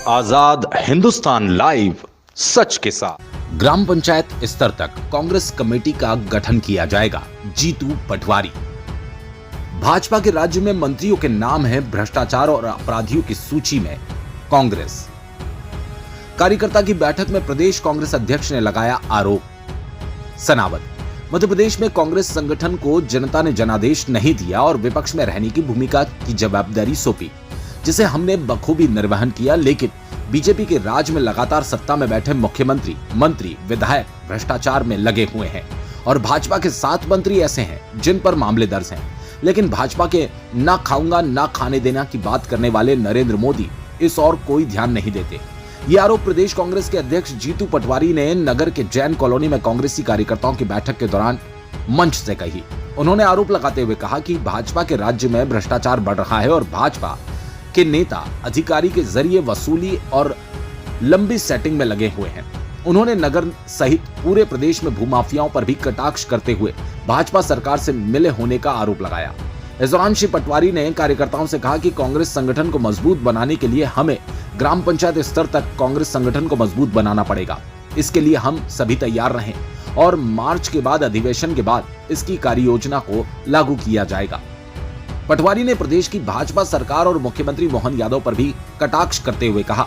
आजाद Hindustan live, सच के साथ। ग्राम पंचायत स्तर तक कांग्रेस कमेटी का गठन किया जाएगा, जीतू पटवारी। भाजपा के राज्य में मंत्रियों के नाम है भ्रष्टाचार और अपराधियों की सूची में कांग्रेस। कार्यकर्ता की बैठक में प्रदेश कांग्रेस अध्यक्ष ने लगाया आरोप। सनावत, मध्य प्रदेश में कांग्रेस संगठन को जनता ने जनादेश नहीं दिया और विपक्ष में रहने की भूमिका की जवाबदारी सौंपी, जिसे हमने बखूबी निर्वहन किया। लेकिन बीजेपी के राज में लगातार सत्ता में बैठे मुख्यमंत्री, मंत्री, विधायक भ्रष्टाचार में लगे हुए हैं और भाजपा के 7 मंत्री ऐसे हैं जिन पर मामले दर्ज हैं। लेकिन भाजपा के ना खाऊंगा ना खाने देना की बात करने वाले नरेंद्र मोदी इस और कोई ध्यान नहीं देते। ये आरोप प्रदेश कांग्रेस के अध्यक्ष जीतू पटवारी ने नगर के जैन कॉलोनी में कांग्रेसी कार्यकर्ताओं की बैठक के दौरान मंच से कही। उन्होंने आरोप लगाते हुए कहा कि भाजपा के राज्य में भ्रष्टाचार बढ़ रहा है और भाजपा के नेता अधिकारी के जरिए वसूली और लंबी सेटिंग में लगे हुए हैं। उन्होंने नगर सहित पूरे प्रदेश में भूमाफियाओं पर भी कटाक्ष करते हुए भाजपा सरकार से मिले होने का आरोप लगाया। इस दौरान श्री पटवारी ने कार्यकर्ताओं से कहा कि कांग्रेस संगठन को मजबूत बनाने के लिए हमें ग्राम पंचायत स्तर तक कांग्रेस संगठन को मजबूत बनाना पड़ेगा। इसके लिए हम सभी तैयार रहें और मार्च के बाद अधिवेशन के बाद इसकी कार्य योजना को लागू किया जाएगा। पटवारी ने प्रदेश की भाजपा सरकार और मुख्यमंत्री मोहन यादव पर भी कटाक्ष करते हुए कहा,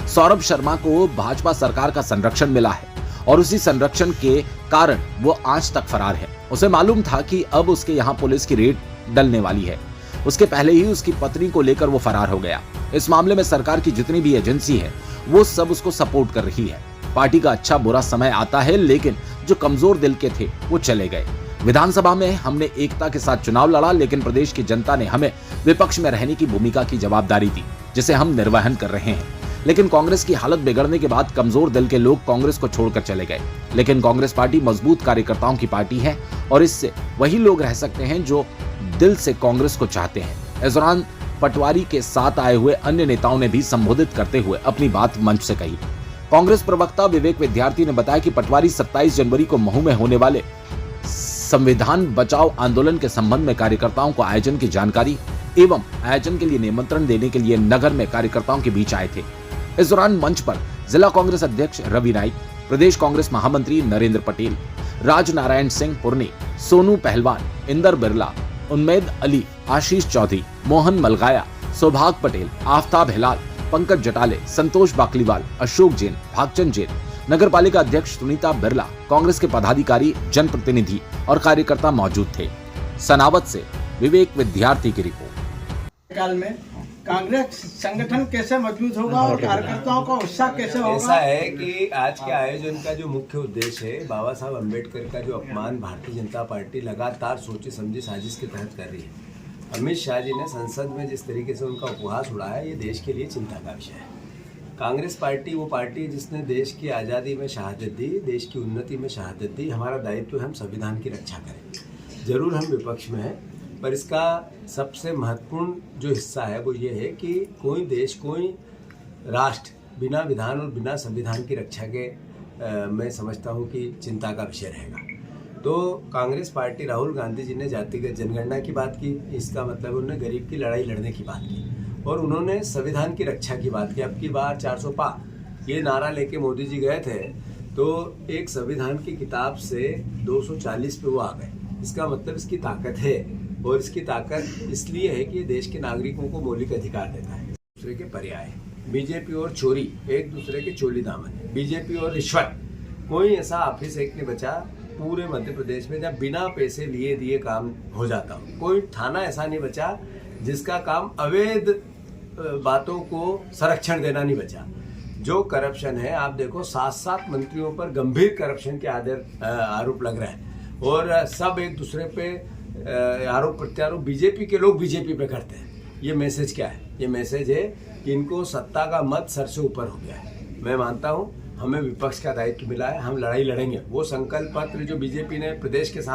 सौरभ शर्मा को भाजपा सरकार का संरक्षण मिला है और उसी संरक्षण के कारण वो आज तक फरार है। उसे मालूम था कि अब उसके यहाँ पुलिस की रेड डलने वाली है। उसके पहले ही उसकी पत्नी को लेकर वो फरार हो गया। इस मामले में सरकार की जितनी भी एजेंसी है वो सब उसको सपोर्ट कर रही है। पार्टी का अच्छा बुरा समय आता है, लेकिन जो कमजोर दिल के थे वो चले गए। विधानसभा में हमने एकता के साथ चुनाव लड़ा, लेकिन प्रदेश की जनता ने हमें विपक्ष में रहने की भूमिका की जवाबदारी दी, जिसे हम निर्वहन कर रहे हैं। लेकिन कांग्रेस की हालत बिगड़ने के बाद कमजोर दिल के लोग कांग्रेस को छोड़कर चले गए। लेकिन कांग्रेस पार्टी मजबूत कार्यकर्ताओं की पार्टी है और इससे वही लोग रह सकते हैं जो दिल से कांग्रेस को चाहते हैं। इस दौरान पटवारी के साथ आए हुए अन्य नेताओं ने भी संबोधित करते हुए अपनी बात मंच से कही। कांग्रेस प्रवक्ता विवेक विद्यार्थी ने बताया कि पटवारी 27 जनवरी को महू में होने वाले संविधान बचाओ आंदोलन के संबंध में कार्यकर्ताओं को आयोजन की जानकारी एवं आयोजन के लिए निमंत्रण देने के लिए नगर में कार्यकर्ताओं के बीच आए थे। इस दौरान मंच पर जिला कांग्रेस अध्यक्ष रवि नाइक, प्रदेश कांग्रेस महामंत्री नरेंद्र पटेल, राजनारायण सिंह पुरनी, सोनू पहलवान, इंदर बिरला, उम्मेद अली, आशीष चौधरी, मोहन मलगाया, सौभाग पटेल, आफ्ताब हिलाल, पंकज जटाले, संतोष बाकलीवाल, अशोक जैन, भागचंद जैन, नगर पालिका अध्यक्ष सुनीता बिरला, कांग्रेस के पदाधिकारी, जनप्रतिनिधि और कार्यकर्ता मौजूद थे। सनावत से विवेक विद्यार्थी की रिपोर्ट। काल में कांग्रेस संगठन कैसे मजबूत होगा और कार्यकर्ताओं का उत्साह कैसे होगा? ऐसा है कि आज के आयोजन का जो मुख्य उद्देश्य है, बाबा साहब अम्बेडकर का जो अपमान भारतीय जनता पार्टी लगातार सोची समझी साजिश के तहत कर रही है। अमित शाह जी ने संसद में जिस तरीके से उनका उपहास उड़ाया, ये देश के लिए चिंता का विषय है। कांग्रेस पार्टी वो पार्टी है जिसने देश की आज़ादी में शहादत दी, देश की उन्नति में शहादत दी। हमारा दायित्व है हम संविधान की रक्षा करें। जरूर हम विपक्ष में हैं, पर इसका सबसे महत्वपूर्ण जो हिस्सा है वो ये है कि कोई देश, कोई राष्ट्र बिना विधान और बिना संविधान की रक्षा के मैं समझता हूँ कि चिंता का विषय रहेगा। तो कांग्रेस पार्टी, राहुल गांधी जी ने जातिगत जनगणना की बात की, इसका मतलब उन्होंने गरीब की लड़ाई लड़ने की बात की और उन्होंने संविधान की रक्षा की बात की। अब की बार 400 पार ये नारा लेके मोदी जी गए थे, तो एक संविधान की किताब से 240 पे वो आ गए। इसका मतलब इसकी ताकत है और इसकी ताकत इसलिए है कि देश के नागरिकों को मौलिक अधिकार देता है। दूसरे के पर्याय बीजेपी और चोरी, एक दूसरे के चोली दामन, बीजेपी और रिश्वत, कोई ऐसा ऑफिस एक नहीं बचा पूरे मध्य प्रदेश में जब बिना पैसे लिए दिए काम हो जाता हो। कोई थाना ऐसा नहीं बचा जिसका काम अवैध बातों को संरक्षण देना नहीं बचा। जो करप्शन है, आप देखो 7 मंत्रियों पर गंभीर करप्शन के आरोप लग रहे हैं और सब एक दूसरे पे आरोप प्रत्यारोप बीजेपी के लोग बीजेपी पे करते हैं। ये मैसेज क्या है? ये मैसेज है कि इनको सत्ता का मत सर से ऊपर हो गया है। मैं मानता हूँ हमें विपक्ष का दायित्व मिला है, हम लड़ाई लड़ेंगे। वो संकल्प पत्र जो बीजेपी ने प्रदेश के सामने